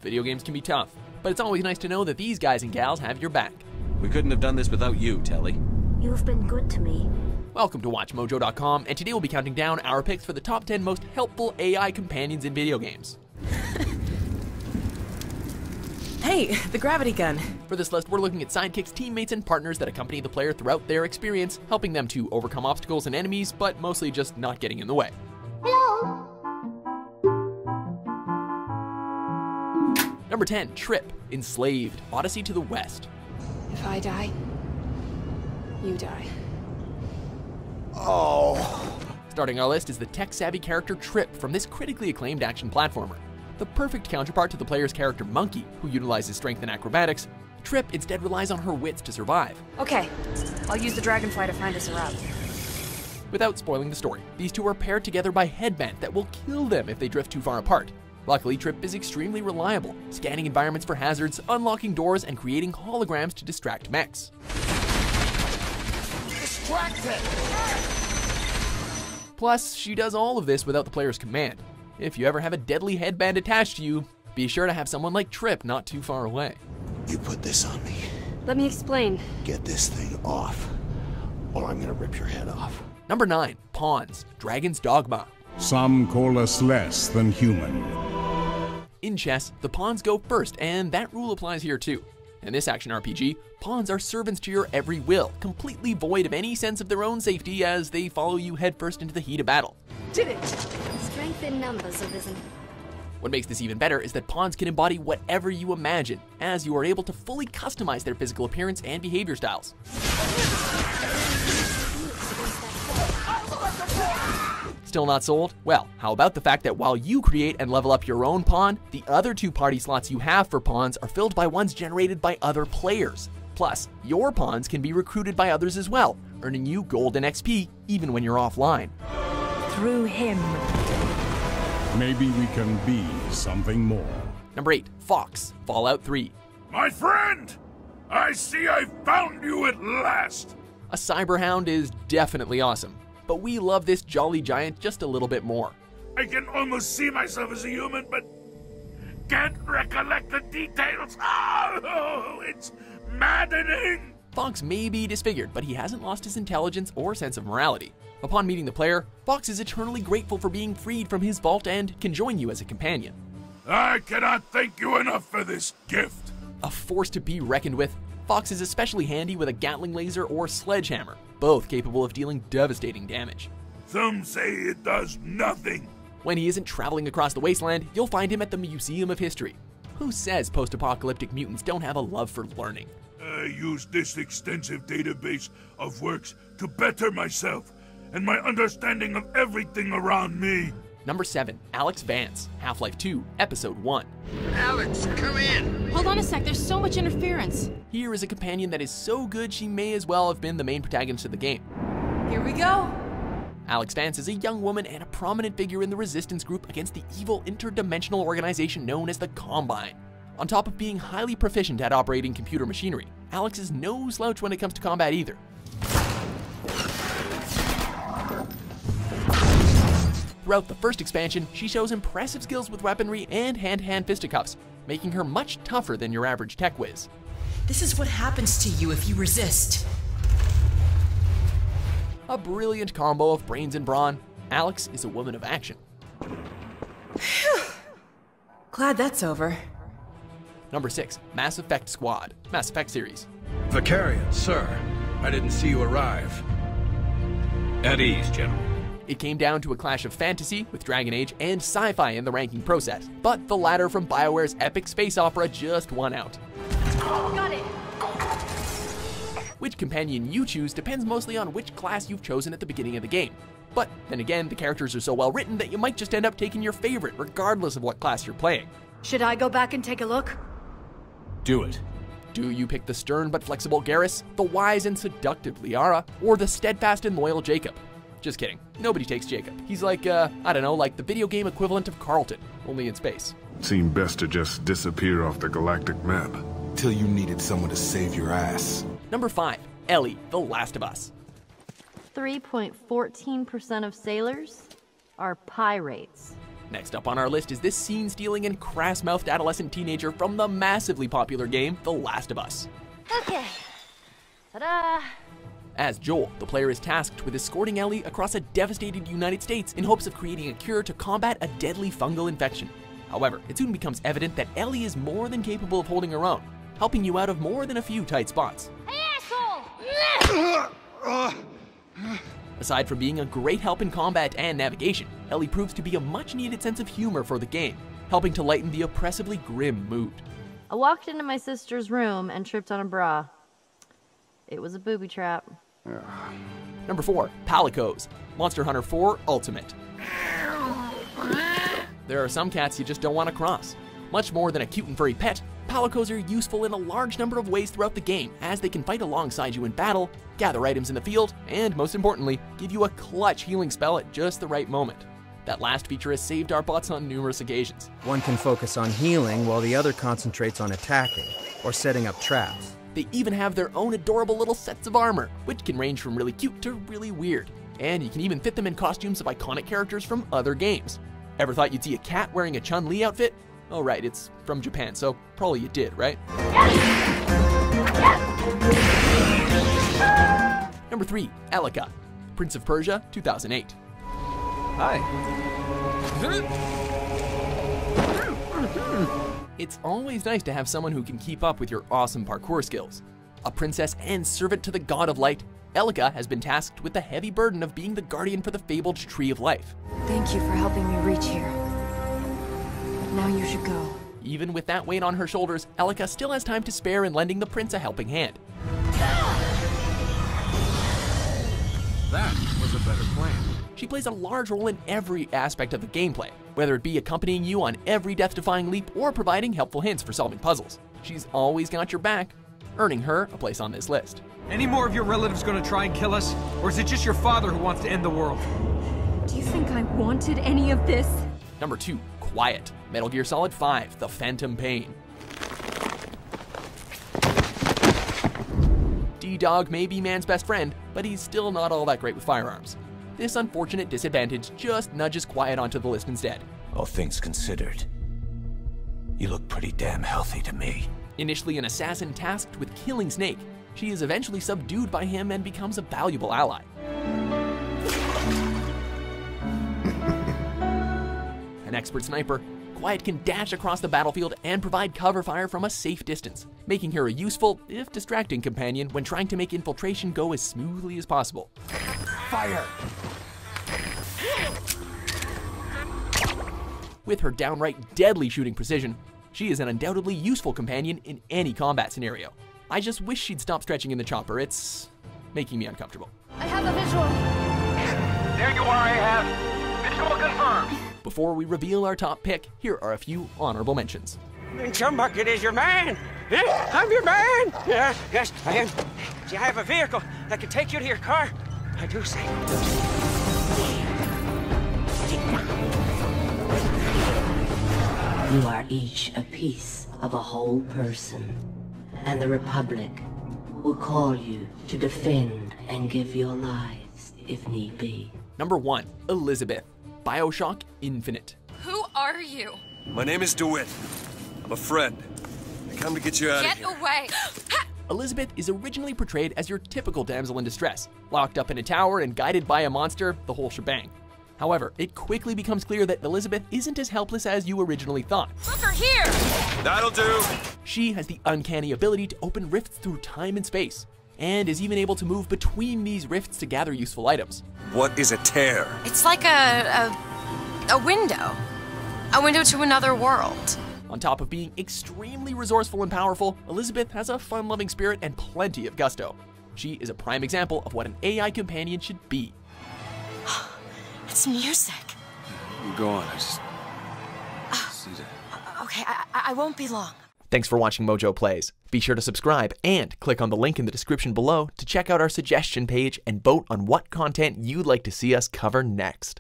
Video games can be tough, but it's always nice to know that these guys and gals have your back. We couldn't have done this without you, Telly. You've been good to me. Welcome to WatchMojo.com, and today we'll be counting down our picks for the top 10 most helpful AI companions in video games. Hey, the gravity gun. For this list, we're looking at sidekicks, teammates, and partners that accompany the player throughout their experience, helping them to overcome obstacles and enemies, but mostly just not getting in the way. Hello. Number 10, Trip, Enslaved, Odyssey to the West. If I die, you die. Oh. Starting our list is the tech-savvy character Trip from this critically acclaimed action platformer. The perfect counterpart to the player's character Monkey, who utilizes strength and acrobatics, Trip instead relies on her wits to survive. Okay, I'll use the dragonfly to find us a route. Without spoiling the story, these two are paired together by headband that will kill them if they drift too far apart. Luckily, Trip is extremely reliable, scanning environments for hazards, unlocking doors, and creating holograms to distract mechs. Distracted! Plus, she does all of this without the player's command. If you ever have a deadly headband attached to you, be sure to have someone like Trip not too far away. You put this on me. Let me explain. Get this thing off, or I'm gonna rip your head off. Number 9, Pawns, Dragon's Dogma. Some call us less than human. In chess, the pawns go first, and that rule applies here too. In this action RPG, pawns are servants to your every will, completely void of any sense of their own safety as they follow you headfirst into the heat of battle. Did it! Strength in numbers have risen. What makes this even better is that pawns can embody whatever you imagine, as you are able to fully customize their physical appearance and behavior styles. Still not sold? Well, how about the fact that while you create and level up your own pawn, the other 2 party slots you have for pawns are filled by ones generated by other players. Plus, your pawns can be recruited by others as well, earning you gold and XP even when you're offline. Through him. Maybe we can be something more. Number 8, Fawkes, Fallout 3. My friend! I see I found you at last! A cyberhound is definitely awesome, but we love this jolly giant just a little bit more. I can almost see myself as a human, but can't recollect the details. Oh, it's maddening! Fawkes may be disfigured, but he hasn't lost his intelligence or sense of morality. Upon meeting the player, Fawkes is eternally grateful for being freed from his vault and can join you as a companion. I cannot thank you enough for this gift. A force to be reckoned with, Fawkes is especially handy with a Gatling laser or sledgehammer, both capable of dealing devastating damage. Some say it does nothing. When he isn't traveling across the wasteland, you'll find him at the Museum of History. Who says post-apocalyptic mutants don't have a love for learning? I use this extensive database of works to better myself and my understanding of everything around me. Number 7, Alyx Vance, Half-Life 2, Episode 1. Alex, come in! Hold on a sec, there's so much interference. Here is a companion that is so good she may as well have been the main protagonist of the game. Here we go. Alyx Vance is a young woman and a prominent figure in the resistance group against the evil interdimensional organization known as the Combine. On top of being highly proficient at operating computer machinery, Alyx is no slouch when it comes to combat either. Throughout the first expansion, she shows impressive skills with weaponry and hand-to-hand fisticuffs, making her much tougher than your average tech whiz. This is what happens to you if you resist. A brilliant combo of brains and brawn, Alyx is a woman of action. Glad that's over. Number 6, Mass Effect Squad, Mass Effect series. Vicarian, sir. I didn't see you arrive. At ease, General. It came down to a clash of fantasy with Dragon Age and sci-fi in the ranking process, but the latter from BioWare's epic space opera just won out. Got it. Which companion you choose depends mostly on which class you've chosen at the beginning of the game. But then again, the characters are so well written that you might just end up taking your favorite regardless of what class you're playing. Should I go back and take a look? Do it. Do you pick the stern but flexible Garrus, the wise and seductive Liara, or the steadfast and loyal Jacob? Just kidding, nobody takes Jacob. He's like, I don't know, like the video game equivalent of Carlton, only in space. Seemed best to just disappear off the galactic map. Till you needed someone to save your ass. Number 5, Ellie, The Last of Us. 3.14% of sailors are pirates. Next up on our list is this scene-stealing and crass-mouthed adolescent teenager from the massively popular game, The Last of Us. Okay. Ta-da! As Joel, the player is tasked with escorting Ellie across a devastated United States in hopes of creating a cure to combat a deadly fungal infection. However, it soon becomes evident that Ellie is more than capable of holding her own, helping you out of more than a few tight spots. Hey, asshole! Aside from being a great help in combat and navigation, Ellie proves to be a much-needed sense of humor for the game, helping to lighten the oppressively grim mood. I walked into my sister's room and tripped on a bra. It was a booby trap. Number 4, Palicoes, Monster Hunter 4 Ultimate. There are some cats you just don't want to cross. Much more than a cute and furry pet, Palicoes are useful in a large number of ways throughout the game, as they can fight alongside you in battle, gather items in the field, and most importantly, give you a clutch healing spell at just the right moment. That last feature has saved our butts on numerous occasions. One can focus on healing while the other concentrates on attacking, or setting up traps. They even have their own adorable little sets of armor, which can range from really cute to really weird. And you can even fit them in costumes of iconic characters from other games. Ever thought you'd see a cat wearing a Chun-Li outfit? Oh right, it's from Japan, so probably you did, right? Number 3, Elika, Prince of Persia 2008. Hi. It's always nice to have someone who can keep up with your awesome parkour skills. A princess and servant to the god of light, Elika has been tasked with the heavy burden of being the guardian for the fabled Tree of Life. Thank you for helping me reach here. But now you should go. Even with that weight on her shoulders, Elika still has time to spare in lending the prince a helping hand. That was a better plan. She plays a large role in every aspect of the gameplay, whether it be accompanying you on every death-defying leap or providing helpful hints for solving puzzles. She's always got your back, earning her a place on this list. Any more of your relatives gonna try and kill us? Or is it just your father who wants to end the world? Do you think I wanted any of this? Number 2, Quiet, Metal Gear Solid 5, The Phantom Pain. D-Dog may be man's best friend, but he's still not all that great with firearms. This unfortunate disadvantage just nudges Quiet onto the list instead. All things considered, you look pretty damn healthy to me. Initially an assassin tasked with killing Snake, she is eventually subdued by him and becomes a valuable ally. An expert sniper, Quiet can dash across the battlefield and provide cover fire from a safe distance, making her a useful, if distracting, companion when trying to make infiltration go as smoothly as possible. Fire! With her downright deadly shooting precision, she is an undoubtedly useful companion in any combat scenario. I just wish she'd stop stretching in the chopper. It's making me uncomfortable. I have a visual. There you are, Ahab. Visual confirmed. Before we reveal our top pick, here are a few honorable mentions. Chumbucket is your man. Yeah, I'm your man. Yeah, yes, I am. See, I have a vehicle that can take you to your car. I do say. You are each a piece of a whole person, and the Republic will call you to defend and give your lives if need be. Number 1, Elizabeth, BioShock Infinite. Who are you? My name is DeWitt. I'm a friend. I come to get you out of here. Get away! Elizabeth is originally portrayed as your typical damsel in distress, locked up in a tower and guided by a monster, the whole shebang. However, it quickly becomes clear that Elizabeth isn't as helpless as you originally thought. Look her here! That'll do! She has the uncanny ability to open rifts through time and space, and is even able to move between these rifts to gather useful items. What is a tear? It's like a window. A window to another world. On top of being extremely resourceful and powerful, Elizabeth has a fun-loving spirit and plenty of gusto. She is a prime example of what an AI companion should be. It's music. Go on, I just see that. Okay, I won't be long. Thanks for watching Mojo Plays. Be sure to subscribe and click on the link in the description below to check out our suggestion page and vote on what content you'd like to see us cover next.